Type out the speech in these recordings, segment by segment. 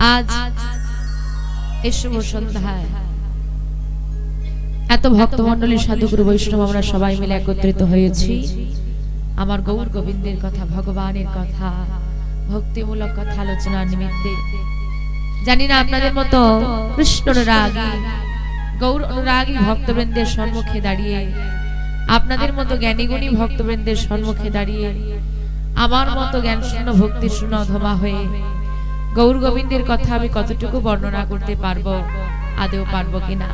আজ এই শুভ সন্ধ্যায় এত ভক্তমণ্ডলী সাধুগুরু বৈষ্ণব আমরা সবাই মিলে একত্রিত হয়েছি আমার গৌর গোবিন্দের কথা, ভগবানের কথা, ভক্তিমূলক কথা আলোচনার নিমিত্তে। জানি না আপনাদের মতো কৃষ্ণ অনুরাগী গৌর অনুরাগী ভক্তবৃন্দের সম্মুখে দাঁড়িয়ে, আপনাদের মতো জ্ঞানীগুণী ভক্তবৃন্দের সম্মুখে দাঁড়িয়ে, আমার মতো জ্ঞান শূন্য ভক্তি শূন্য অধমা হয়ে গৌর গোবিন্দের কথা আমি কতটুকু বর্ণনা করতে পারবো, আদেও পারবো কিনা।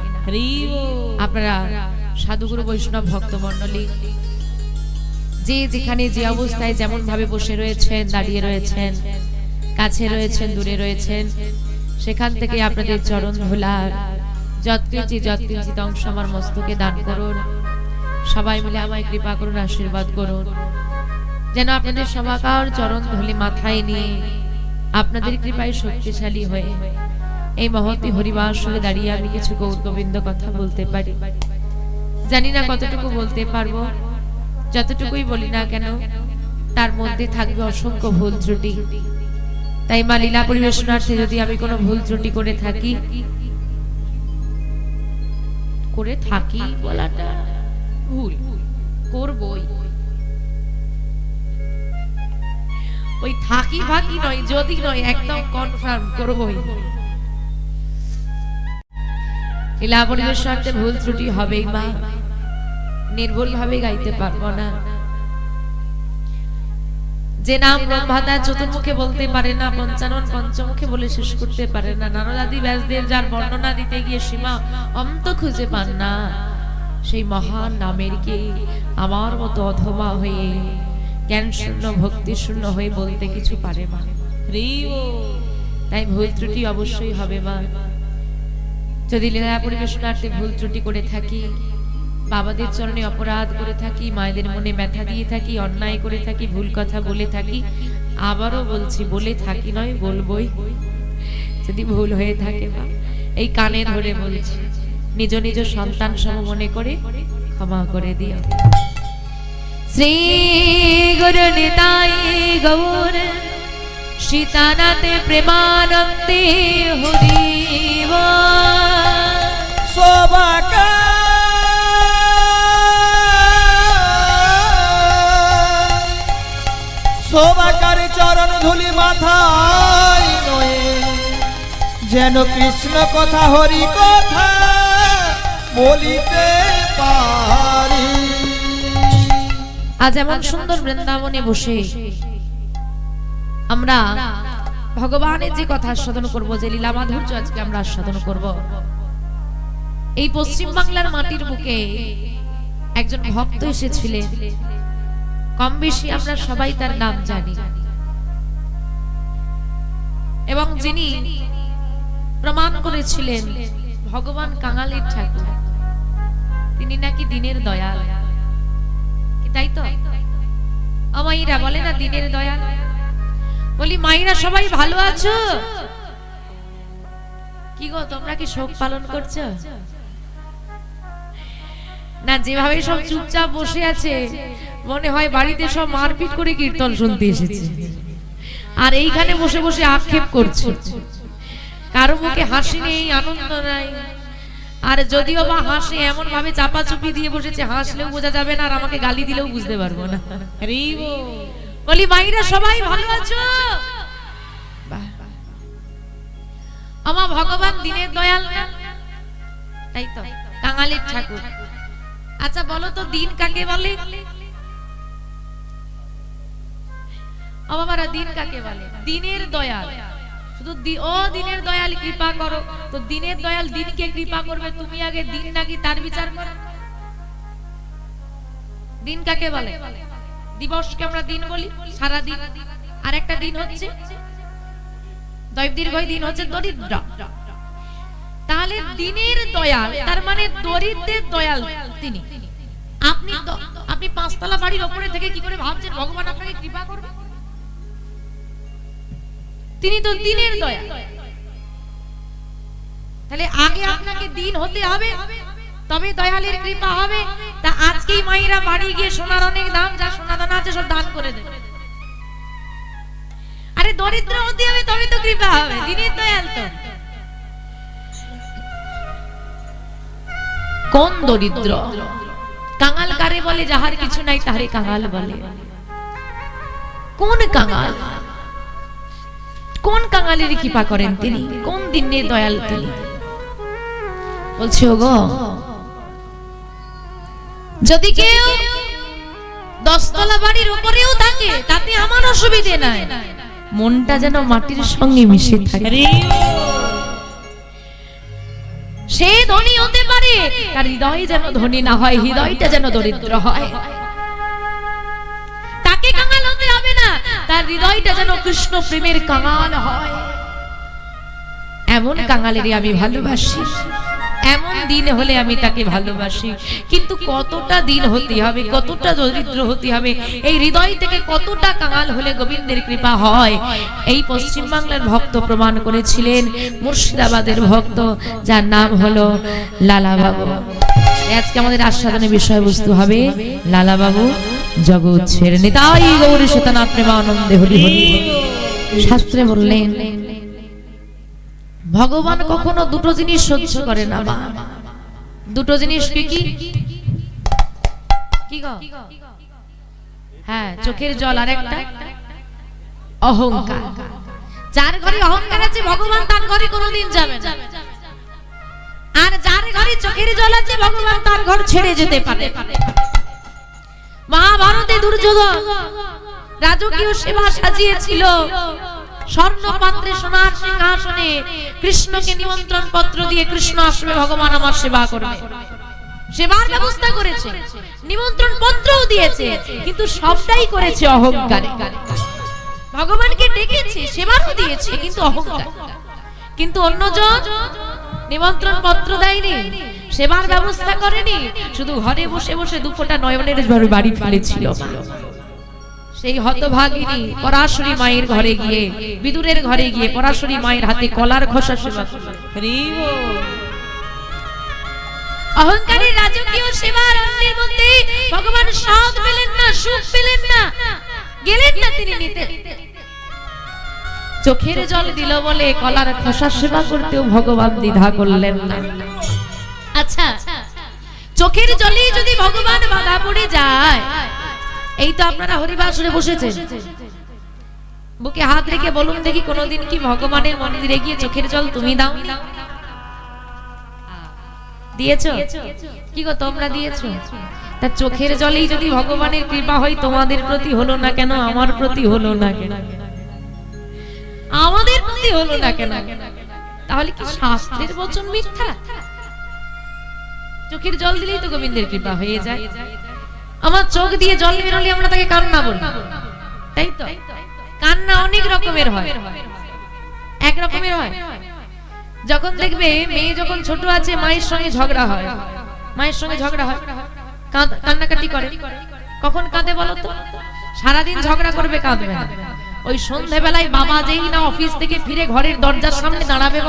আপনারা সাধুগুরু বৈষ্ণব ভক্তমণ্ডলী যে যেখানে যে অবস্থায় যেমন ভাবে বসে রয়েছেন, দাঁড়িয়ে রয়েছেন, কাছে রয়েছেন, দূরে রয়েছেন, সেখান থেকে আপনাদের চরণ ধুলার যৎকিঞ্চিত অংশ আমার মস্তকে দান করুন। সবাই মিলে আমায় কৃপা করুন, আশীর্বাদ করুন, যেন আপনাদের সবাকার চরণ ধুলি মাথায় নিয়ে আপনাদের কৃপায় শক্তিশালী হয়ে এই মহতী হরিবাসরে দাঁড়িয়ে আমি কিছু গৌর গোবিন্দ কথা বলতে পারি। জানি না কতটুকু বলতে পারবো, যতটুকুই বলি না কেন তার মধ্যে থাকবে অসংখ্য ভুল ত্রুটি। তাই মা লীলা পরিবেশনার্থে যদি আমি কোনো ভুল ত্রুটি করে থাকি বলাটা ভুল, করবই, ওই থাকি ফাঁকি নয়, যদি নয় একদম কনফার্ম করবই। লীলা পরিবেশনার্থে ভুল ত্রুটি হবেই মা, নির্ভুল ভাবে গাইতে পারবো না। যে নাম ব্রহ্মাদা চতুর্মুখে বলতে পারে না, পঞ্চানন পঞ্চমুখে বলে শেষ করতে পারে না, নারদাদি ব্যাসদেব যার বর্ণনা দিতে গিয়ে সীমা অন্ত খুঁজে পান না, সেই মহান নামের কি আমার মতো অধমা হয়ে জ্ঞান শূন্য ভক্তি শূন্য হয়ে বলতে কিছু পারে মা। তাই ভুল ত্রুটি অবশ্যই হবে মা। যদি লীলা পরিবেশনার্থে ভুল ত্রুটি করে থাকি, বাবাদের চরণে অপরাধ করে থাকি, মায়েদের মনে ব্যথা দিয়ে থাকি, অন্যায় করে থাকি, ভুল কথা বলে থাকি, আবারও বলছি বলে থাকি নয় বলবই, যদি ভুল হয়ে থাকে মা এই কানে ধরে বলছি, নিজ নিজ সন্তান সম মনে করে ক্ষমা করে দিও। শ্রী গুরু নিতাই গৌর সীতানাথে প্রেমানন্দে হরিব শোভাকা শোভাকার চরণ ধুলি মাথায় নয়ে, যেন কৃষ্ণ কথা হরি কথা বলিতে পারি। আজ এমন সুন্দর বৃন্দাবনে বসে আমরা ভগবানের যে কথা আস্বাদন করব, যে লীলা মাধুর্য আজকে আমরা আস্বাদন করব, এই পশ্চিম বাংলার মাটির বুকে একজন ভক্ত এসেছিলেন, কম বেশি আমরা সবাই তার নাম জানি, এবং যিনি প্রমাণ করেছিলেন ভগবান কাঙালির ঠাকুর, তিনি নাকি দিনের দয়াল। তাই তো মায়েরা বলে না দিনের দয়াল। বলি মায়েরা সবাই ভালো আছো? কি গো তোমরা কি শোক পালন করছো না? যেভাবে সব চুপচাপ বসে আছে মনে হয় বাড়িতে সব মারপিট করে কীর্তন শুনতে এসেছে, আর এইখানে বসে বসে আক্ষেপ করছে, কারো মুখে হাসি নেই, আনন্দ নাই, আর যদিও বা হাসে এমন ভাবে চাপাচুপি দিয়ে বসেছে, হাসলেও বোঝা যাবে না আর আমাকে গালি দিলেও বুঝতে পারবো না। বলি মাইরা সবাই ভালো আছো? আমার ভগবান দিনের দয়াল না, তাই তো কাঙালির ঠাকুর। আচ্ছা বলো তো দিন কাকে বলে? বাবারা দিন কাকে বলে? দিনের দয়াল। শুধু ও দিনের দয়াল কৃপা করো, তো দিনের দয়াল দিনকে কৃপা করবে, তুমি আগে দিন নাকি তার বিচার করো। দিন কাকে বলে? দিবসকে আমরা দিন বলি, সারা দিন। আর একটা দিন হচ্ছে দৈবদীর্ঘই দিন হচ্ছে দরিদ্র। তাহলে দিনের দয়াল তার মানে দরিদ্রের দয়াল তিনি। আপনি পাঁচতলা বাড়ির উপরে থেকে কি করে ভাবছেন ভগবান আপনাকে কৃপা করবে? তিনি তো দিনের দয়াল। তাহলে আগে আপনাকে দিন হতে হবে, তবে দয়ালের কৃপা হবে। তা আজকেই মায়েরা বাড়ি গিয়ে সোনার অনেক দাম, যা সোনা দানা আছে সব দান করে দেবে। আর আরে দরিদ্র হতে হবে তবে তো কৃপা হবে, দিনের দয়াল তো। কোন দরিদ্র? কাঙাল কারে বলে? যাহার কিছু নাই তারে কাঙাল বলে। কোন কাঙাল? কোন কাঙালের কৃপা করেন তিনি? কোন দিনের দয়াল তিনি? বলছি ওগো, যদি কেউ 10 তলা বাড়ির উপরেও থাকে তাতে আমার অসুবিধে নাই, মনটা যেন মাটির সঙ্গে মিশে থাকে। সে ধনী হতে পারে, তার হৃদয় যেন ধনী না হয়, হৃদয়টা যেন দরিদ্র হয়। তাকে কাঙাল হতে হবে না, তার হৃদয়টা যেন কৃষ্ণ প্রেমের কাঙাল হয়। এমন কাঙালেরই আমি ভালোবাসি, এমন দিন হলে আমি তাকে ভালোবাসি। কিন্তু কতটা দিন হতে হবে, কতটা দরিদ্র হতে হবে, এই হৃদয় থেকে কতটা কাঙাল হলে গোবিন্দের কৃপা হয়, এই পশ্চিম বাংলার ভক্ত প্রমাণ করেছিলেন। মুর্শিদাবাদের ভক্ত, যার নাম হলো লালা বাবু। আজকে আমাদের আস্বাদনের বিষয়বস্তু হবে লালা বাবু জগৎ ছেড়ে নিতাই গৌরী শতনাথ প্রেমানন্দে হরি হরি। শাস্ত্রে বললেন ভগবান কখনো দুটো জিনিস সহ্য করে না। মা, দুটো জিনিস কি কি? কি গো? হ্যাঁ, চোখের জল আর একটা অহংকার। যার ঘরে অহংকার আছে ভগবান তার ঘরে কোনোদিন যাবে না, আর যার ঘরে চোখের জল আছে ভগবান তার ঘর ছেড়ে যেতে পারে। মহাভারতে দুর্যোধন রাজকীয় সেবা সাজিয়েছিল, স্বর্ণ পাত্রে সোনার সিংহাসনে কৃষ্ণকে নিমন্ত্রণ পত্র দিয়ে কৃষ্ণ আসবে, ভগবান আমার সেবা করবে, সেবার ব্যবস্থা করেছে, নিমন্ত্রণ পত্রও দিয়েছে, কিন্তু সবটাই করেছে অহংকারে। ভগবানকে ডেকেছে, সেবাও দিয়েছে, কিন্তু অহংকার। কিন্তু অন্যজন নিমন্ত্রণ পত্র দেয়নি, সেবার ব্যবস্থা করেনি, শুধু ঘরে বসে বসে দুফোঁটা নয়নের বাড়ি ফেলেছিল। সেই হতভাগিনী পরাশরী মায়ের ঘরে গিয়ে, বিদুরের ঘরে গিয়ে পরাশরী মায়ের হাতে কলার খোসা সেবা করল। অহংকারী রাজকীয় সেবার অন্যের মধ্যে ভগবান স্বাদ পেলেন না, সুখ পেলেন না, গেলেন না তিনি নিতে। চোখের জল দিল বলে কলার খোসা সেবা করতেও ভগবান দ্বিধা করলেন না। আচ্ছা, চোখের জলেই যদি ভগবান বাধা পড়ে যায়, এই তো আপনারা হরিবাসরে বসেছেন, বুকে হাত রেখে বলুন দেখি কোনোদিন কি ভগবানের মন্দিরে গিয়ে চোখের জল তুমি দাও? দিয়েছো? কি গো, তোমরা দিয়েছো? তা চোখের জলেই যদি ভগবানের কৃপা হয়, তোমাদের প্রতি হলো না কেন? আমার প্রতি হলো না কেন? আমাদের প্রতি হলো না কেন? তাহলে কি শাস্ত্রের বচন মিথ্যা? চোখের জল দিলেই তো গোবিন্দের কৃপা হয়ে যায়। আমার চোখ দিয়ে জল বেরোলে আমরা তাকে কান্না বলি, তাই তো? কান্না অনেক রকমের হয়, এক রকমের হয় যখন দেখবে মেয়ে যখন ছোট আছে মায়ের সঙ্গে ঝগড়া হয়, মায়ের সঙ্গে ঝগড়া হয়, কান্নাকাটি করে। কখন কাঁদে বলো তো? সারাদিন ঝগড়া করবে, কাঁদবে না। ওই সন্ধ্যাবেলায় বাবা যেই না অফিস থেকে ফিরে ঘরের দরজার সামনে দাঁড়াবে,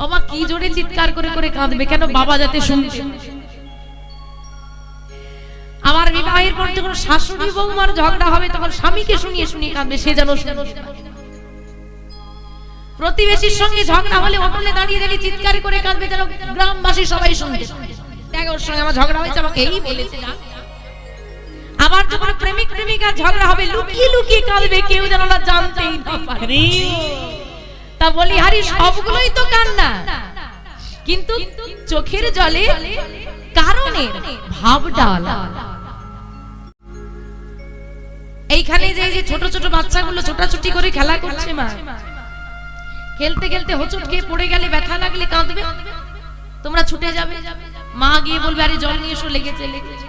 বাবা কি জোরে চিৎকার করে করে কাঁদবে, কেন? বাবা যাতে শুনতে। আমার বিবাহের পর যখন শাশুড়ি বৌমার ঝগড়া হবে তখন স্বামীকে শুনিয়ে শুনিয়ে কাঁদবে, সে যেন প্রতিবেশীর সঙ্গে ঝগড়া হলে হোটেলে দাঁড়িয়ে দাঁড়িয়ে চিৎকার করে কাঁদবে, যেন গ্রামবাসী সবাই শুনবে। ওর সঙ্গে আমার ঝগড়া হয়েছে, আমাকে এই বলেছে। আবার যখন প্রেমিক প্রেমিকার ঝগড়া হবে লুকিয়ে লুকিয়ে কাঁদবে, কেউ যেন না জানতেই না পারে। তা বলি হারি, সবগুলোই তো কান্না, কিন্তু চোখের জলে কারণের ভাবটা আলাদা। এইখানে যে ছোট ছোট বাচ্চাগুলো ছোটাছুটি করে খেলা করছে, মা খেলতে খেলতে হোঁচট খেয়ে পড়ে গেলে, ব্যথা লাগলে কাঁদবে, তোমরা ছুটে যাবে, মা গিয়ে বলবে আরে জল নিয়ে এসো, লেগেছে লেগেছে।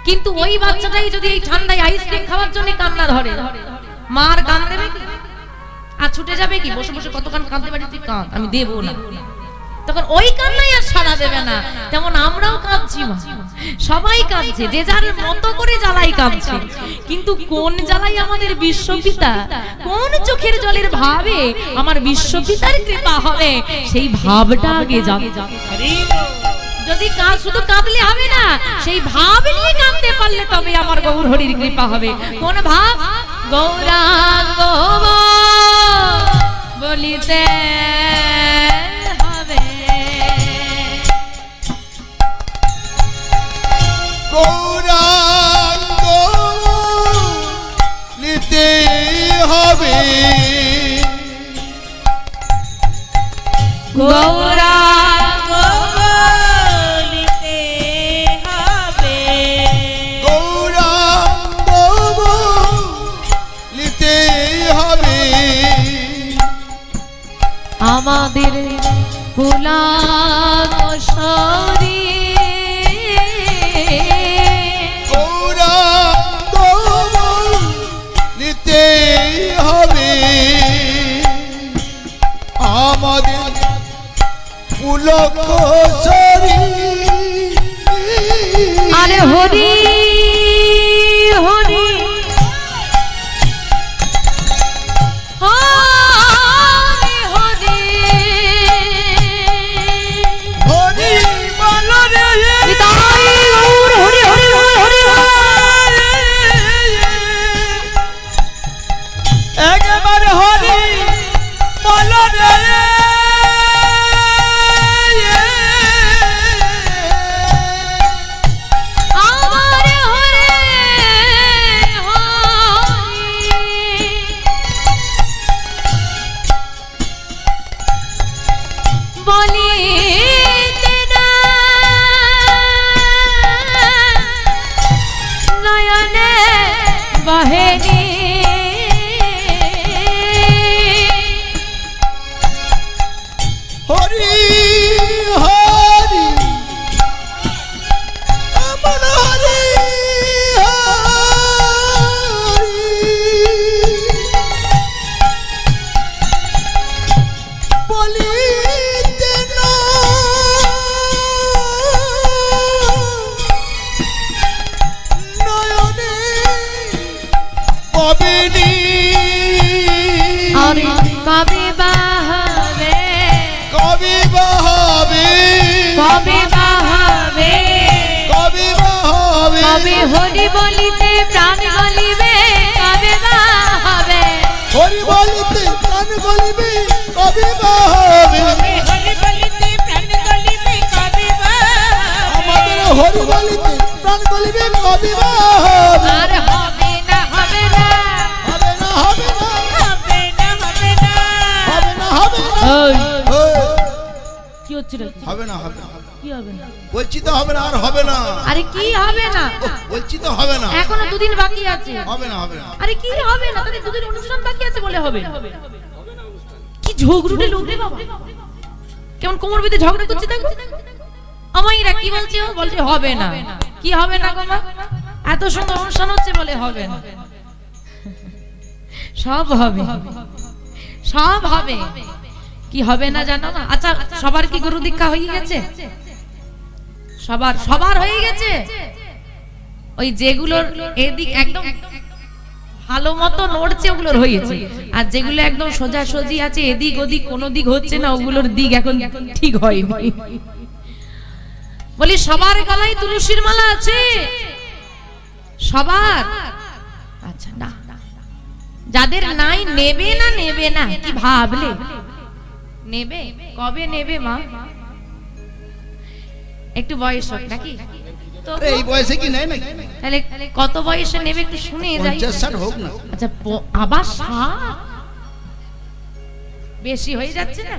কিন্তু ওই বাচ্চাটাই যদি এই ঠান্ডায় আইসক্রিম খাওয়ার জন্য কান্না ধরে, মার কান দেবে কি? আর ছুটে যাবে কি? বসে বসে কতক্ষণ কাঁদতে পারি, তুই কাঁদ, আমি দেবো না। তখন ওই কান্নাই আর সাড়া দেবে না। তেমন আমরাও কাঁদছি, মা সবাই কাঁদছে, যে যার মতো করে জ্বালাই কাঁদছে, কিন্তু কোন জ্বালাই আমাদের বিশ্বপিতা, কোন চোখের জলের ভাবে আমার বিশ্বপিতার কৃপা হবে, সেই ভাবটা আগে যাবে। যদি শুধু কাঁদলে হবে না, সেই ভাব নিয়ে কাঁদতে পারলে তবে আমার গৌর হরির কৃপা হবে। কোন ভাব? গৌরাঙ্গ বলিতে হবে। গৌরাঙ্গ নিতে হবে। গৌরাঙ্গ বলিতে হবে। গৌরাঙ্গ নিতে হবে। আমাদের কুলাকশরী গৌরাঙ্গ নিতে হবে। আমাদের পুলকশরী। আরে হরি হরি হরি হরি হরি বলো রে। নিতাই গৌর হরি হরি হরি একবারে হরি বলো রে। আমার হরে হরি বলিতে না নয়নে বহেনি হরি হরি আমার হরি হরি বলিতে না নয়নে পাবিনি। আর কবে বাহবে কবি বাহাবে। কবে বাহবে কবি বাহাবে। কবে হরি বলিতে প্রাণ গলিবে কবে বাহবে হরি বলিতে প্রাণ গলিবে কবি বাহাবে। হরি বলিতে প্রাণ গলিবে কবে বাহবে আমাদের হরি বলিতে প্রাণ গলিবে কবি বাহাবে। আর হবে না হবে না হবে না হবে না হবে না হবে না হবে না হবে না। ওই ওই, কি হচ্ছে রে হবে না হবে না কি হবে না বলছি তো হবে না আর হবে না। আরে কি হবে না বলছি তো হবে না এখনো দুদিন বাকি আছে হবে না হবে না। আরে কি হবে না তাহলে দুদিন অনুষ্ঠান বাকি আছে বলে হবে কি ঝগড়ুটে লোক রে বাবা কেমন কোমর বেঁধে ঝগড়া করছে দেখো আমাইরা কি বলছে ও বলছে হবে না কি হবে না গো মা এত সুন্দর অনুষ্ঠান হচ্ছে বলে হবে না সব হবে সব হবে কি হবে না জানো না আচ্ছা সবার কি গুরু দীক্ষা হয়ে গেছে সবার সবার হয়ে গেছে ওই যেগুলোর এদিক একদম ভালো মতো নড়ছে ওগুলোর হয়েছে আর যেগুলো একদম সোজা সোজি আছে এদিক ওদিক কোনো দিক হচ্ছে না ওগুলোর দিক এখন ঠিক হয়নি বলি সবার গলায় তুলসীর মালা আছে সবার আচ্ছা না যাদের নাই নেবে না নেবে না কি ভাবলে নেবে কবে নেবে মা একটু বয়স হোক নাকি তো এই বয়সে কি নেয় নাকি? তাহলে কত বয়সে নেবে একটু শুনে যাই 50-60 হোক না। আচ্ছা আবার 60 বেশি হয়ে যাচ্ছে না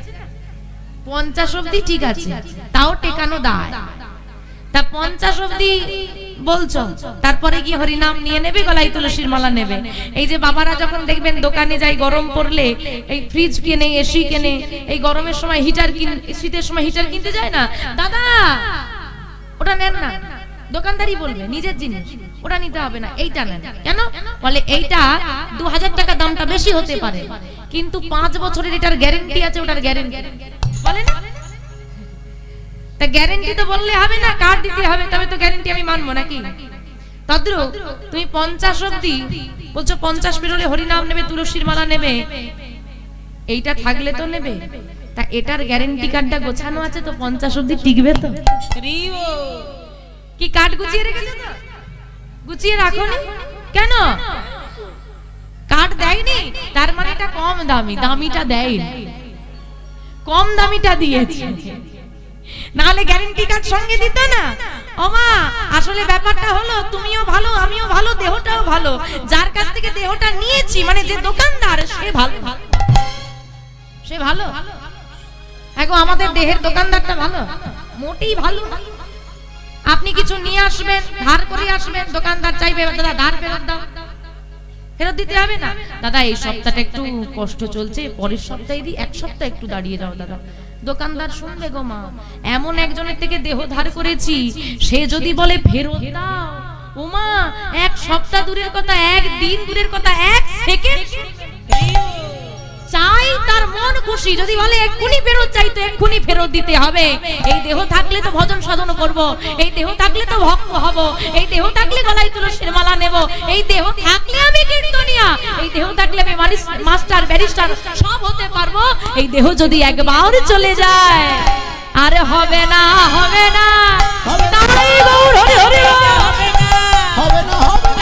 50 অবধি ঠিক আছে তাও টেকানো দায় তা 50 অবধি বলছো তারপরে কি হরি নাম নিয়ে নেবে গলায় তুলসীর মালা নেবে এই যে বাবারা যখন দেখবেন দোকানে যাই গরম পড়লে এই ফ্রিজ কিনে এসি কিনে এই গরমের সময় হিটার শীতের সময় হিটার কিনতে যায় না দাদা ওটা নেন না দোকানদারই বলবে নিজের জিনিস ওটা নিতে হবে না এইটা নেন কেন বলে এইটা 2000 টাকা দামটা বেশি হতে পারে কিন্তু 5 বছরের এটার গ্যারান্টি আছে ওটার গ্যারান্টি বলে না তা গ্যারান্টি তো বললে হবে না কার্ড দিতে হবে তবে তো গ্যারান্টি আমি মানবো নাকি তদ্রু তুমি 50 অবধি বলছো 50 পেরোলে হরি নাম নেবে তুলসীর মালা নেবে এইটা থাকলে তো নেবে তা এটার গ্যারান্টি কার্ডটা গোছানো আছে তো 50 অবধি টিকবে তো কি কার্ড গুছিয়ে রেখেছো তো গুছিয়ে রাখো নি কেন দেয়নি তার মানে এটা কম দামি, দামিটা দেয়নি, কম দামিটা দিয়েছে, নাহলে গ্যারান্টি কার্ড সঙ্গে দিত না। ওমা আসলে ব্যাপারটা হলো তুমিও ভালো আমিও ভালো, দেহটাও ভালো, যার কাছ থেকে দেহটা নিয়েছি মানে যে দোকানদার সে ভালো, সে ভালো। এখন আমাদের দেহের দোকানদারটা ভালো, মোটেই ভালো। আপনি কিছু নিয়ে আসবেন, ধার করে আসবেন, দোকানদার চাইবে দাদা ধার ফেরত দাও, ফেরত দিতে হবে না। দাদা এই সপ্তাহটা একটু কষ্ট চলছে, পরের সপ্তাহে দিই, এক সপ্তাহ একটু দাঁড়িয়ে যাও দাদা। দোকানদার শুনবে গো মা, এমন একজনের থেকে দেহ ধার করেছি, সে যদি বলে ফেরত দাও, ওমা এক সপ্তাহ দূরের কথা, একদিন দূরের কথা, এক সেকেন্ড চাই তার মন খুশি। যদি বলে এক্ষুনি ফেরত চাই তো এক্ষুনি ফেরত দিতে হবে। এই দেহ থাকলে তো ভজন সাধন করব, এই দেহ থাকলে তো ভক্ত হব, এই দেহ থাকলে গলায় তুলসীর মালা নেব, এই দেহ থাকলে আমি কীর্তনিয়া, এই দেহ থাকলে আমি মাস্টার ব্যারিস্টার সব হতে পারবো। এই দেহ যদি একবার চলে যায় আরে হবে না, হবে না, তাই গৌর হরি হরি হবে না,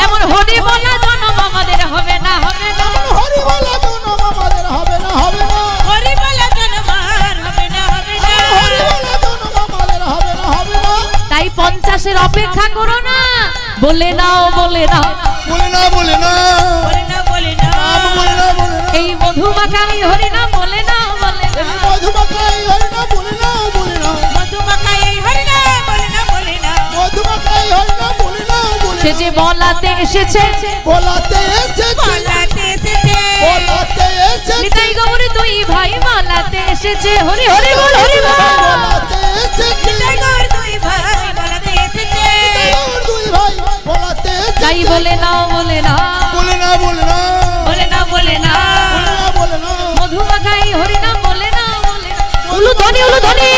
এমন হরি বলা জনম আমাদের হবে না, হবে না, হরি বলা জনম আমাদের হবে না, হবে না, হরি বলা জনম আর হবে না, হবে না, হরি বলা জনম আমাদের হবে না, হবে না। তাই 50-এর অপেক্ষা করো না, বলে নাও, বলে নাও, বলে না, বলে না, বলে না, বলে না, বলে না, বলে না, এই মধুমাখাই হরি নাম বলে নাও, বলে না, মধুমাখাই হরি না, বলে না, বলে না, মধুমাখাই হরি নাম বলে না, বলে না, মধুমাখাই হরি না, বলে না, বলে সে না। যে বলাতে এসেছে, বলাতে এসেছে, বলাতে এসেছে, বলাতে এসেছে, নিতাই গৌর দুই ভাই বলাতে এসেছে, হরি হরি বল, হরি বল, বলাতে এসেছে, নিতাই গৌর দুই ভাই বলাতে এসেছে, দুই ভাই বলাতে এসেছে। তাই বলে নাও, বলে না, বলে না, বলে না, বলে না, বলে না, বলে না, বলে না, মধুমাখাই হরি নাম বলে না, বলে না, উলু ধ্বনি, উলু ধ্বনি,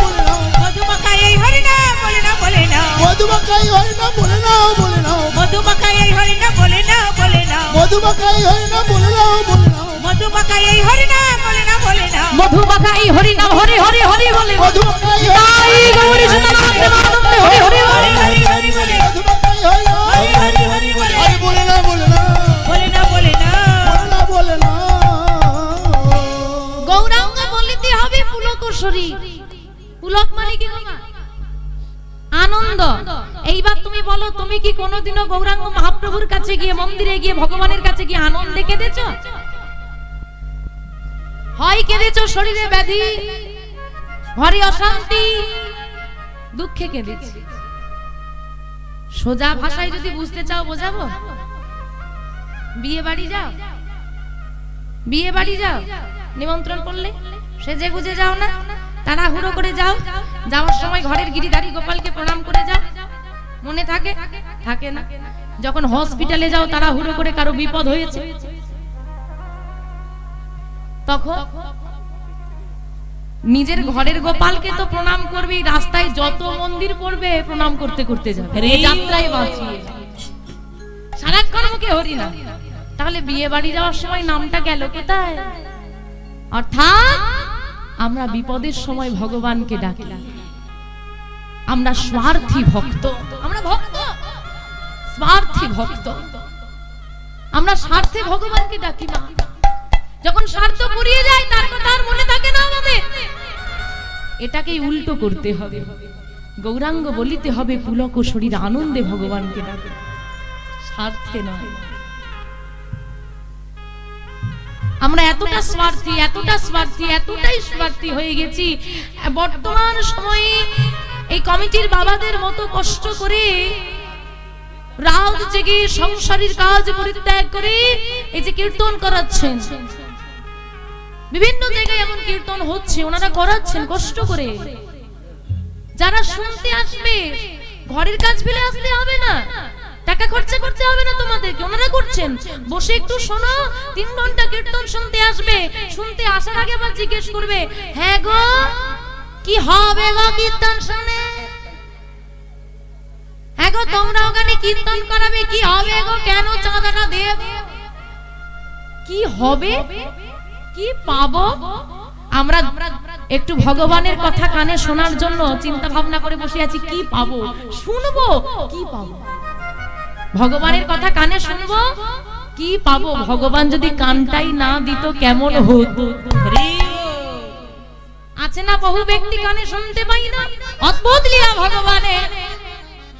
বলে না, মধুমাখাই হরি নাম বলে না, বলে না, মধুমাখাই হরি না, বলে না, বলে না, মধুমাখাই হরি নাম বলে না, বলে না, মধুমাখাই হরি না, বলে না, বলে না, মধুমাখাই হরি নাম বলে না, বলে না, মধুমাখাই হরি নাম হরি হরি হরি বলে, মধুমাখাই তাই গৌরী সদানন্দে মানন্দে হরি হরি হরি হরি হরি বলে, মধুমাখাই হরি না, হরি হরি বলে, আরে বলে না, বলে না, বলে না, বলে না, বলে না, বলে না। গৌরাঙ্গ বলিতে হবে পুলকেশ্বরী। পুলক মানে কি গো? আনন্দ। এইবার তুমি বলো, তুমি কি কোনোদিনও গৌরাঙ্গ মহাপ্রভুর কাছে গিয়ে, মন্দিরে গিয়ে, ভগবানের কাছে গিয়ে আনন্দে কেঁদেছো? হয় কেঁদেছো শরীরে ব্যাধি, ঘরে অশান্তি, দুঃখে কেঁদেছি। সোজা ভাষায় যদি বুঝতে চাও বোঝাবো, বিয়ে বাড়ি যাও, বিয়ে বাড়ি যাও, নিমন্ত্রণ করলে সেজে গুজে যাও না, তাড়াহুড়ো করে যাও, যাওয়ার সময় ঘরের গিরিধারী গোপালকে প্রণাম করে যাও, মনে থাকে? থাকে না। যখন হসপিটালে যাও তাড়াহুড়ো করে, কারো বিপদ হয়েছে, তখন নিজের ঘরের গোপালকে তো প্রণাম করবি, রাস্তায় যত মন্দির পড়বে প্রণাম করতে করতে যাবে, যাত্রায় বাঁচিয়ে সারাক্ষণ মুখে হরি না। তাহলে বিয়ে বাড়ি যাওয়ার সময় নামটা গেল কোথায়? অর্থাৎ আমরা বিপদের সময় ভগবানকে ডাকি, আমরা স্বার্থী ভক্ত, আমরা ভক্ত স্বার্থী ভক্ত, আমরা স্বার্থে ভগবানকে ডাকি না। যখন স্বার্থ পুরিয়ে যায় তার কথা আর মনে থাকে না আমাদের, এটাকেই উল্টো করতে হবে। গৌরাঙ্গ বলিতে হবে পুলকেশ্বরীর আনন্দে ভগবানকে ডাকে, স্বার্থে নয়। আমরা এতটা স্বার্থী, এতটা স্বার্থী, এতটাই স্বার্থী হয়ে গেছি, বর্তমান সময়ে এই কমিটির বাবাদের মতো কষ্ট করে রাত জেগে সংসারের কাজ পরিত্যাগ করে এই যে কীর্তন করাচ্ছেন, বিভিন্ন জায়গায় এমন কীর্তন হচ্ছে, ওনারা করাচ্ছেন কষ্ট করে। যারা শুনতে আসবে ঘরের কাজ ফেলে আসতে হবে না, টাকা খরচা করতে হবে না তোমাদেরকে, ওনারা করছেন। বসে একটু শোনো, 3 ঘন্টা কীর্তন শুনতে আসবে, শুনতে আসার আগে আবার জিজ্ঞেস করবে, হ্যাঁ গো কি হবে গো কীর্তন শুনে, হ্যাঁ গো তোমরা ওখানে কীর্তন করাবে, কি হবে গো, কেন চাঁদাটা দেবে, কি হবে, কি পাবো? আমরা একটু ভগবানের কথা কানে শোনার জন্য চিন্তা ভাবনা করে বসে আছি, কি পাবো, শুনবো কি পাবো। ভগবানের কথা কানে শুনবো, কি পাবো ভগবান যদি কানটাই না দিত কেমন হতো। আছে না বহু ব্যক্তি কানে শুনতে পাই না, অদ্ভুত লীলা ভগবানের।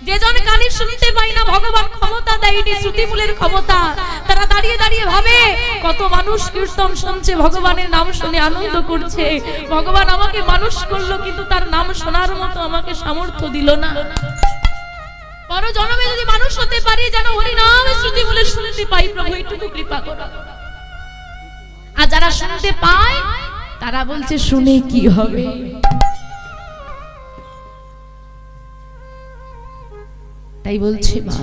যেজন কানে শুনতে পাই না ভগবান ক্ষমতা দেয়নি, শ্রুতিমূলের ক্ষমতা। তারা দাঁড়িয়ে দাঁড়িয়ে ভাবে কত মানুষ কীর্তন শুনছে, ভগবানের নাম শুনে আনন্দ করছে। ভগবান আমাকে মানুষ করলো, কিন্তু তার নাম শোনার মতো আমাকে সামর্থ্য দিল না। পর জন্মে যদি মানুষ হতে পারি, যেন হরি নাম শ্রুতিমূলে শুনতে পাই, প্রভু এইটুকু কৃপা করো। আর যারা শুনতে পায় তারা বলছে শুনে কি হবে। তাই বলছে মা,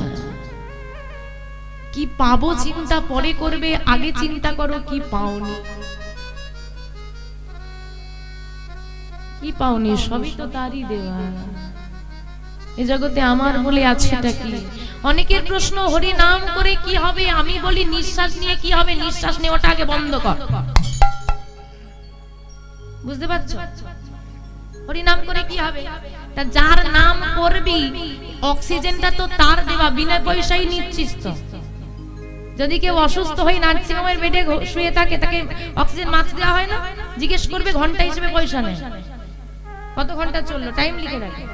কি পাবো চিন্তা পরে করবে, আগে চিন্তা করো কি পাওনি। কি পাওনি সবই তো তারই দেওয়া। এই জগতে আমার বলে আছেটা কি? অনেকের প্রশ্ন, হরি নাম করে কি হবে? আমি বলি নিঃশ্বাস নিয়ে কি হবে? নিঃশ্বাস নেওয়াটা আগে বন্ধ কর। বুঝতে পারছো? হরি নাম করে কি হবে? তা যার নাম করবি অক্সিজেনটা তো তার দেওয়া, বিনা পয়সায় নিচ্ছিস তো। যদি কেউ অসুস্থ হয়ে নার্সিং হোমের বেডে শুয়ে থাকে, তাকে অক্সিজেন মাস্ক দেওয়া হয় না? জিজ্ঞেস করবে ঘন্টা হিসেবে পয়সা নেয়, কত ঘন্টা চললো, টাইম লিখে রাখে।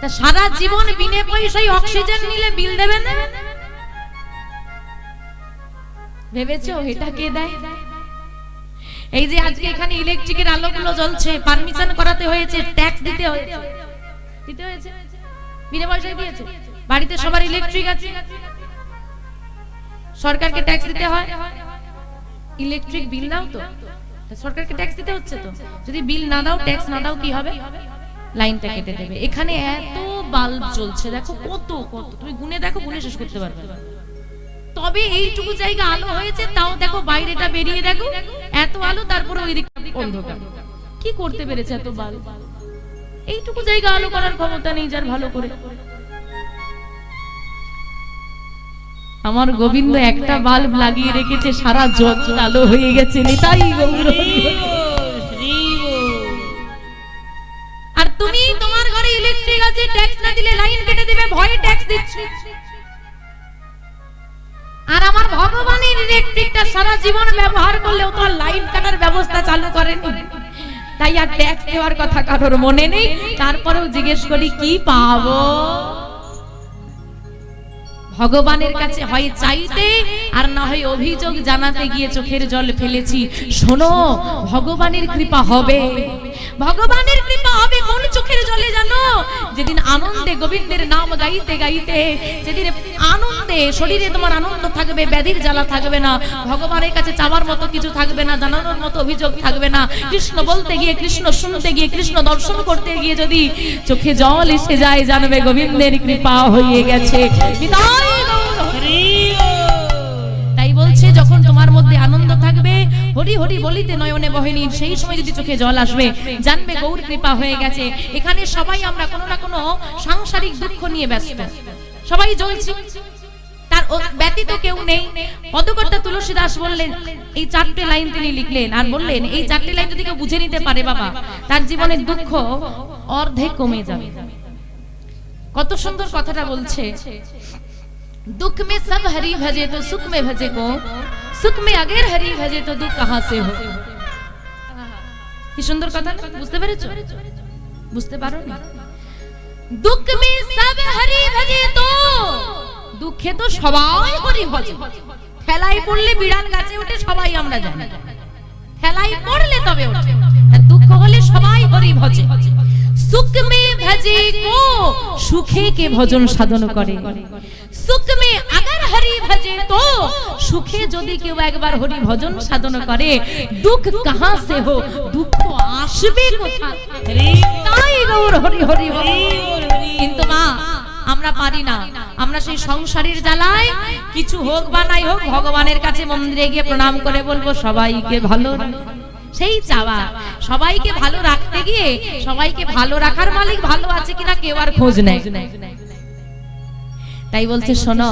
তা সারা জীবন বিনা পয়সায় অক্সিজেন নিলে বিল দেবে না? ভেবেছো এটা কে দেয়? এই যে আজকে এখানে ইলেকট্রিকের আলোগুলো জ্বলছে, পারমিশন করাতে হয়েছে, ট্যাক্স দিতে হয়েছে। দিতে হয়েছে, বিনা পয়সায় দিয়েছে। বাড়িতে সবার ইলেকট্রিক আছে, সরকারকে ট্যাক্স দিতে হয়। ইলেকট্রিক বিল দাও তো, সরকারকে ট্যাক্স দিতে হচ্ছে তো। যদি বিল না দাও, ট্যাক্স না দাও, কি হবে? লাইনটা কেটে দেবে। এখানে এত বাল্ব জ্বলছে, দেখো কত কত, তুমি গুনে দেখো, গুনে শেষ করতে পারবে। তবে এইটুকু জায়গা আলো হয়েছে, তাও দেখো বাইরেটা বেরিয়ে দেখো এত আলো, তারপরে ওই দিকটা অন্ধকার। কি করতে পেরেছে এত বাল্ব? এইটুকু জায়গা আলো করার ক্ষমতা নেই যার ভালো করে। আমার গোবিন্দ একটা বাল্ব লাগিয়ে রেখেছে, সারা জগৎ আলো হয়ে গেছে। নিতাই গৌর। আর তুমি তোমার ঘরে ইলেকট্রিক আছে, ট্যাক্স না দিলে লাইন কেটে দিবে, ভয়ে ট্যাক্স দিচ্ছি। আর আমার ভগবানের ইলেকট্রিকটা সারা জীবন ব্যবহার করলেও তো আর লাইন কাটার ব্যবস্থা চালু করেনি। তাই আর ট্যাক্স দেওয়ার কথা কারোর মনে নেই। তারপরেও জিজ্ঞেস করি কি পাবো? ভগবানের কাছে হয় চাইতে, আর না হয় অভিযোগ জানাতে গিয়ে চোখের জল ফেলেছি। শোনো, ভগবানের কৃপা হবে। ভগবানের কৃপা হবে কোন চোখের জলে জানো? যেদিন আনন্দে গোবিন্দের নাম গাইতে গাইতে, যেদিন আনন্দে শরীরে তোমার আনন্দ থাকবে, ব্যাধির জ্বালা থাকবে না, ভগবানের কাছে চাওয়ার মতো কিছু থাকবে না, জানানোর মতো অভিযোগ থাকবে না। কৃষ্ণ বলতে গিয়ে, কৃষ্ণ শুনতে গিয়ে, কৃষ্ণ দর্শন করতে গিয়ে যদি চোখে জল এসে যায়, জানবে গোবিন্দের কৃপা হয়ে গেছে। তাই বলছে, যখন তোমার মধ্যে আনন্দ থাকবে, হরি হরি বলিতে নয়নে বহেনি, সেই সময় যদি চোখে জল আসবে, জানবে গৌর কৃপা হয়ে গেছে। এখানে সবাই আমরা কোনো না কোনো সাংসারিক দুঃখ নিয়ে ব্যস্ত, সবাই জ্বলছি, তার ব্যতীত কেউ নেই। পদকর্তা তুলসী দাস বললেন, এই 4টে লাইন তিনি লিখলেন, আর বললেন এই 4টে লাইন যদি কেউ বুঝে নিতে পারে বাবা, তার জীবনের দুঃখ অর্ধেক কমে যাবে। কত সুন্দর কথাটা বলছে, दुख में सब हरि भजे तो सुख में भजे को, सुख में अगर हरि भजे तो दुख कहां से हो। কি সুন্দর কথা না? বুঝতে পেরেছো? বুঝতে পারোনি? দুঃখ में सब हरि भजे तो, দুঃখে তো সবাই হরি ভজে। ঠেলায় পড়লে বিড়াল গাছে ওঠে, সবাই আমরা জানি। ঠেলায় পড়লে তবে ওঠে, আর দুঃখ হলে সবাই হরি ভজে। সুখ মে ভজে কো, সুখে কে ভজন সাধন করে। সুখ মে আগার হরি ভজে তো, সুখে যদি কেউ একবার হরি ভজন সাধন করে, দুঃখ কাহাं से हो, দুঃখ আসবে কোথা? তাই গৌর হরি হরি হরি। কিন্তু মা আমরা পারি না, আমরা সেই সংসারের জ্বালায় কিছু হোক বা নাই হোক, ভগবানের কাছে মন্দিরে গিয়ে প্রণাম করে বলবো সবাইকে ভালো, সেই চাওয়া। সবাইকে ভালো রাখতে গিয়ে, সবাইকে ভালো রাখার মালিক ভালো আছে কিনা কেউ আর খোঁজ নেয়। তাই বলছে শোনো,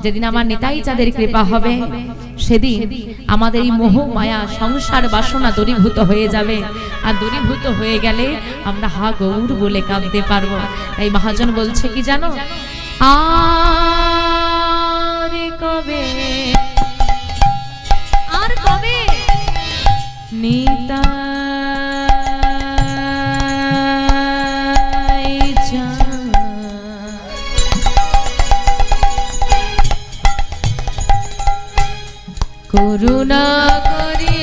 যেদিন আমার নিতাই চাঁদের কৃপা হবে, সেদিন আমাদের এই মোহ মায়া সংসার বাসনা দূরীভূত হয়ে যাবে। আর দূরীভূত হয়ে গেলে আমরা হা গৌর বলে কাঁদতে পারবো। তাই মহাজন বলছে কি জানো, আর কবে নিতাই চাঁদ করুণা করি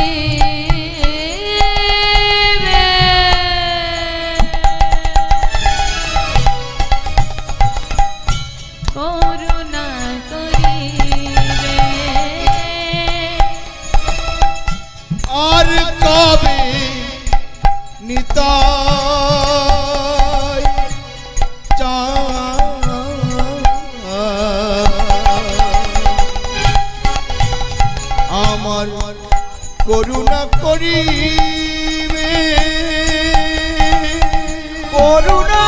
করুণা করিবে আর কবে নিতাই চাঁদ আমার করুণা করিবে করুণা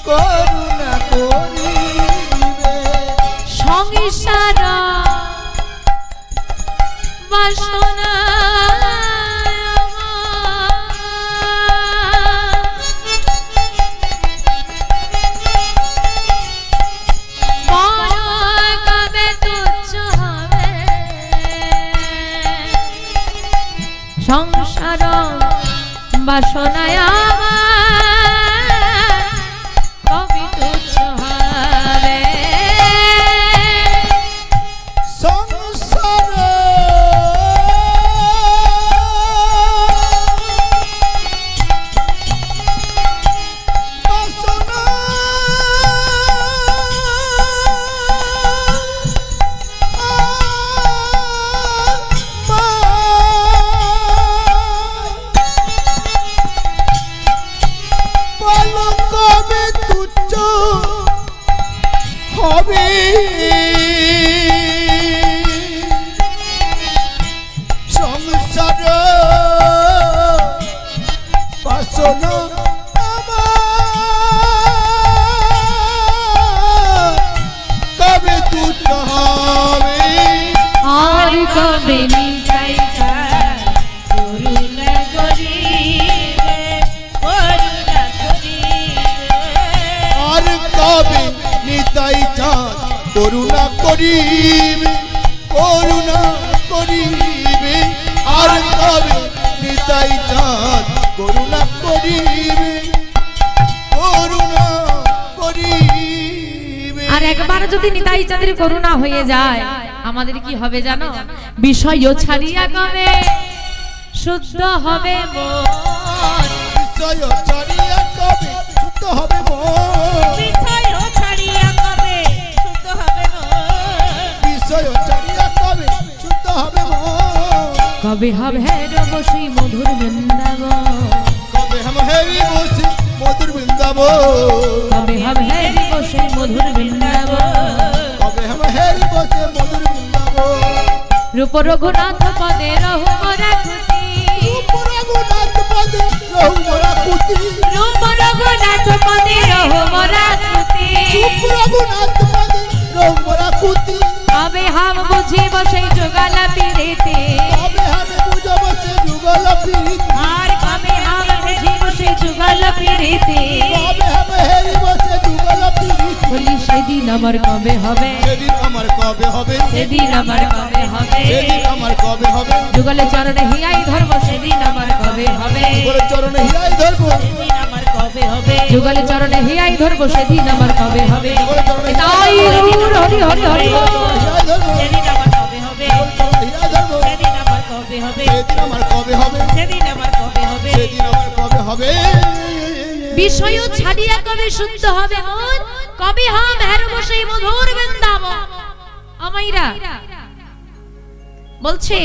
করুণা করিবে সংসার বাসনা কবে তুচ্ছ হবে সংসার বাসনায় আমার কবে তুচ্ছ হবে সংসার বাসনা বলো কবে তুচ্ছ হবে সংসার বাসনা আমার কবে তুচ্ছ হবে আর কবে নিতাই চাঁদ করুণা করিবে করুণা করিবে আর কবে নিতাই চাঁদ করুণা করিবে করুণা করিবে আর কবে নিতাই চাঁদ করুণা করিবে করুণা করিবে আর একবার যদি নিতাই চাঁদের করুণা হয়ে যায় আমাদের কি হবে জানো বিষয় ছাড়িয়া কবে শুদ্ধ হবে মন বিষয় ছাড়িয়া কবে শুদ্ধ হবে মন বিষয় ছাড়িয়া কবে শুদ্ধ হবে মন বিষয় ছাড়িয়া কবে শুদ্ধ হবে মন কবে হবে রবসী মধুর বৃন্দাবন কবে हम হেরি বসে মধুর বৃন্দাবন কবে হবে রবসী মধুর বৃন্দাবন কবে हम হেরি বসে মধুর বৃন্দাবন রূপ রঘুনাথ পদে রহু মোরা খুতি রঘুনাথ পদে রহু মোরা খুতি রূপ রঘুনাথ পদে রহু মোরা খুতি রঘুনাথ পদে রহু মোরা খুতি কবে হাম বুঝিব সেই যুগল পিরিতি কবে हम বুঝব সে যুগল প্রীতি আর কবে হাম বুঝিব সেই যুগল পিরিতি কবে हम হেরি বসে যুগল প্রীতি বলি সেদিন আমার কবে হবে সেদিন আমার কবে হবে সেদিন আমার কবে হবে সেদিন আমার কবে হবে যুগলে চরণে হিয়াই ধর্ম সেদিন আমার কবে হবে তোর চরণে হিরাই ধরবো সেদিন আমার কবে হবে যুগলে চরণে হিয়াই ধর্ম সেদিন আমার কবে হবে তোর চরণে তাই গৌর হরি হরি হরি বল। হিরাই ধরবো সেদিন আমার কবে হবে হিরাই ধরবো সেদিন আমার কবে হবে সেদিন আমার কবে হবে সেদিন আমার কবে হবে সেদিন আমার কবে হবে বিষয় ছাড়িয়া কবে শুদ্ধ হবে মন কবে হাম হেরব সেই মধুর বৃন্দাবন আমাইরা বলছে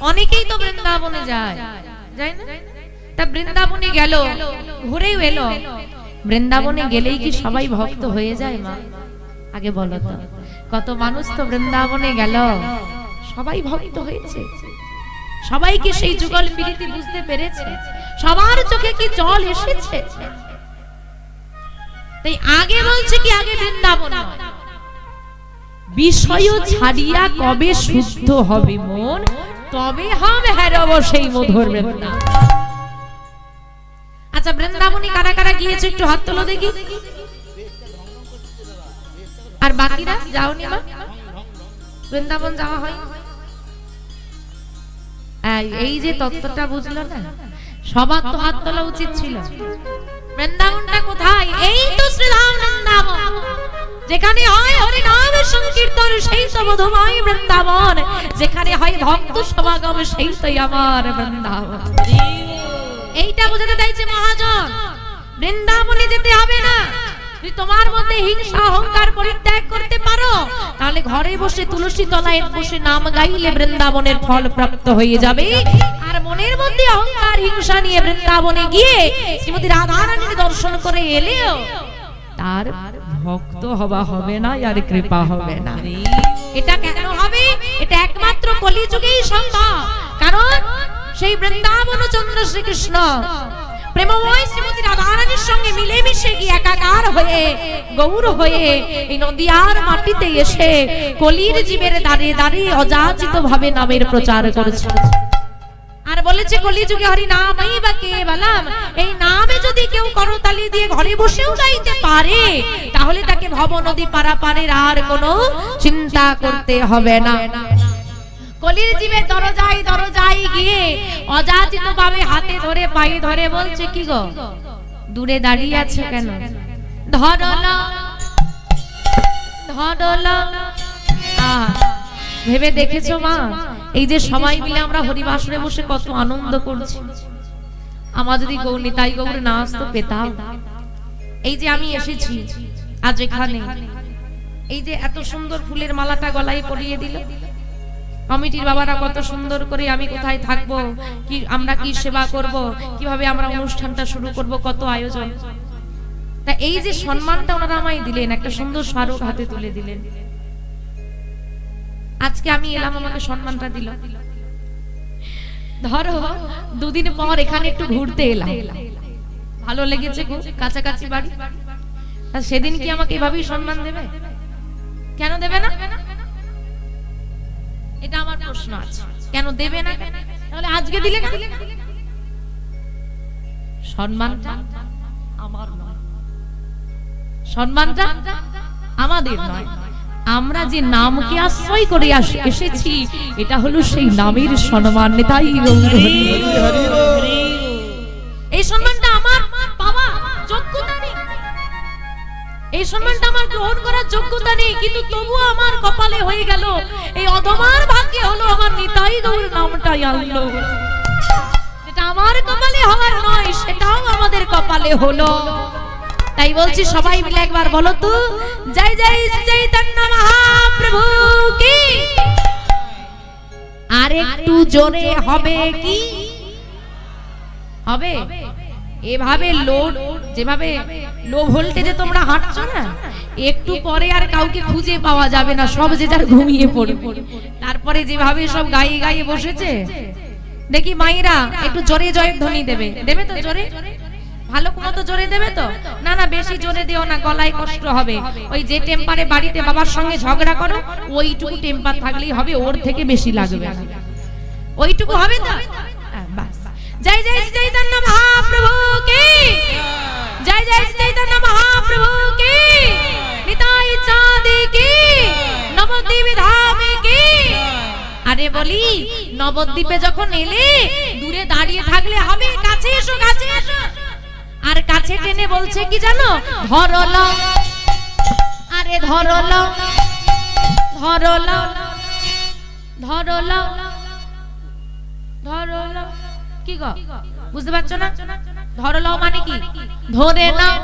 অনেকেই তো বৃন্দাবনে যায় যায় না তা বৃন্দাবনে গেল ঘুরেও এলো বৃন্দাবনে গেলেই কি সবাই ভক্ত হয়ে যায় মা আগে বলো তো কত মানুষ তো বৃন্দাবনে গেল সবাই ভক্ত হয়েছে সবাই কি সেই যুগল প্রীতি বুঝতে পেরেছে সবার চোখে কি জল এসেছে তাই আগে বলছে কি আগে বৃন্দাবন বিষয় ছাড়িয়া কবে শুদ্ধ হবে মন তবে হবে হারাবো সেই মধুর বৃন্দাবন আচ্ছা বৃন্দাবনে কারা কারা গিয়েছে একটু হাত তোলো দেখি আর বাকিরা যাওনি মা? বৃন্দাবন যাওয়া হয়? এই যে তত্ত্বটা বুঝলো না, সবার তো হাত তোলা উচিত ছিল। বৃন্দাবনটা কোথায়? এই তো শ্রীধাম বৃন্দাবন, যেখানে হয় হরি নামের সংকীর্তন, সেই তো মধুময় বৃন্দাবন। যেখানে হয় ভক্ত সমাগম, সেই তো আমার বৃন্দাবন। এইটা বোঝাতে চাইছে মহাজন। বৃন্দাবনে যেতে হবে না। যদি তোমার মধ্যে হিংসা অহংকার পরিত্যাগ করতে পারো, তাহলে ঘরে বসে তুলসী তলায় বসে নাম গাইলে বৃন্দাবনের ফল প্রাপ্ত হয়ে যাবে। আর মনের মধ্যে অহংকার হিংসা নিয়ে বৃন্দাবনে গিয়ে শ্রীমতী রাধারানীর দর্শন করে এলেও তার ভক্ত হওয়া হবে না, আর কৃপা হবে না। এটা কেন হবে? এটা একমাত্র কলিযুগেই সম্ভব। কারণ সেই বৃন্দাবন চন্দ্র শ্রীকৃষ্ণ প্রেমময় শ্রীমতী রাধারানীর সঙ্গে মিলেমিশে গিয়ে একাকার হয়ে গৌর হয়ে এই নদিয়ার মাটিতে এসে কলির জীবের দাঁড়িয়ে দাঁড়িয়ে অযাচিত ভাবে নামের প্রচার করেছে। আর বলেছে কলিযুগে হরি নামই বা কেবলম। এই নামে যদি কেউ করতালি দিয়ে ঘরে বসেও গাইতে পারে, তাহলে তাকে ভব নদী পারাপারের আর কোনো চিন্তা করতে হবে না। কলির জীবের দরজায় দরজায় গিয়ে অযাচিত ভাবে হাতে ধরে পায়ে ধরে বলছে, কি গো দূরে দাঁড়িয়ে আছে কেন? ধরলা ধরলা। ভেবে দেখেছো মা, এই যে সবাই মিলে আমরা হরিবাসরে বসে কত আনন্দ করছি। আমার যদি নিতাই গৌর না আসতো পেতাম। এই যে আমি এসেছি আজ এখানে, এই যে এত সুন্দর ফুলের মালাটা গলায় পরিয়ে দিল কমিটির বাবারা, কত সুন্দর করে আমি কোথায় থাকবো, কি আমরা কি সেবা করব, কিভাবে আমরা অনুষ্ঠানটা শুরু করব, কত আয়োজন। তা এই যে সম্মানটা ওনারা আমায় দিলেন, একটা সুন্দর স্মারক হাতে তুলে দিলেন। আজকে আমি এলাম, আমাকে সম্মানটা দিল। ধরো দুদিন পর এখানে একটু ঘুরতে এলাম, ভালো লেগেছে, কাছাকাছি বাড়ি, সেদিন কি আমাকে এভাবেই সম্মান দেবে? কেন দেবে না? এটা আমার প্রশ্ন আছে, কেন দেবে না? তাহলে আজকে দিলে না? সম্মানটা আমার নয়, সম্মানটা আমাদের নয়। আমরা যে নামকে আশ্রয় করে এসেছি, এটা হলো সেই নামের সম্মান। তাই এই সম্মানটা আমার পাওয়া যোগ্যতা নেই, এই সম্মানটা আমার গ্রহণ করার যোগ্যতা নেই, কিন্তু তবুও আমার কপালে হয়ে গেল। এই অধমার ভাগ্যে হলো আমার নিতাই গৌর নামটাই আনলো। যেটা আমার কপালে হওয়ার নয়, সেটাও আমাদের কপালে হলো। তাই বলছি সবাই মিলে একবার বলো তো, জয় জয় চৈতন্য মহাপ্রভু কি। আর একটু জোরে হবে কি? হবে? এভাবে লোড, যেভাবে লো ভোল্টেজে তোমরা হাঁটছো না, একটু পরে আর কাউকে খুঁজে পাওয়া যাবে না, সব যে যার ঘুমিয়ে পড়বে। তারপরে যেভাবে সব গায়ে গায়ে বসেছে, দেখি মায়েরা একটু জোরে জয়ের ধ্বনি দেবে। দেবে তো জোরে? ভালো মতো জোরে দেবে তো? না না, বেশি জোরে দিও না, গলায় কষ্ট হবে। ওই যে টেম্পারে বাড়িতে বাবার সঙ্গে ঝগড়া করো, ওইটুকু টেম্পার থাকলেই হবে, ওর থেকে বেশি লাগবে না, ওইটুকু হবে তো? বাস। জয় জয় চৈতন্য মহাপ্রভু কি, জয় জয় চৈতন্য মহাপ্রভু কি, নিতাই চাঁদ কি, নবদ্বীপ ধাম কি। আরে বলি, নবদ্বীপে যখন এলে দূরে দাঁড়িয়ে থাকলে হবে, কাছে এসো, কাছে এসো। আর কাছে টেনে বলছে কি জানো? ধরলা, আরে ধরলা, ধরলা, ধরলা, ধরলা। কি গো বুঝতে পারছো না? ধরলাও মানে কি? ধরে নাও।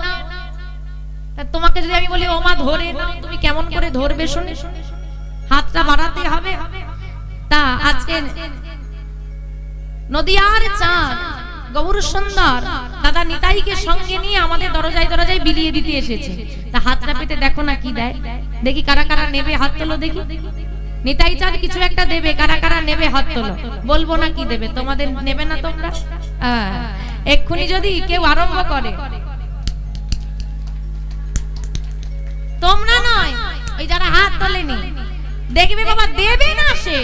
তোমাকে যদি আমি বলি ওমা ধরে নাও, তুমি কেমন করে ধরবে শুনে? হাতটা বাড়াতে হবে। তা আজকে নদিয়ার চাঁদ গৌর সুন্দর দাদা নিতাইকে সঙ্গে নিয়ে আমাদের দরজায় দরজায় বিলিয়ে দিতে এসেছে। তা হাতটা পেতে দেখো না কি দেয়, দেখি কারা কারা নেবে, হাত তোলো দেখি। নিতাই চাঁদ কিছু একটা দেবে, কারা কারা নেবে হাত তোলো। বলবো না কি দেবে, তোমাদের নেবে না তোমরা? এক্ষুনি যদি কেউ আরম্ভ করে, তোমরা নয়, ওই যারা হাত তোলেনি, দেখবে বাবা দেবে না সে।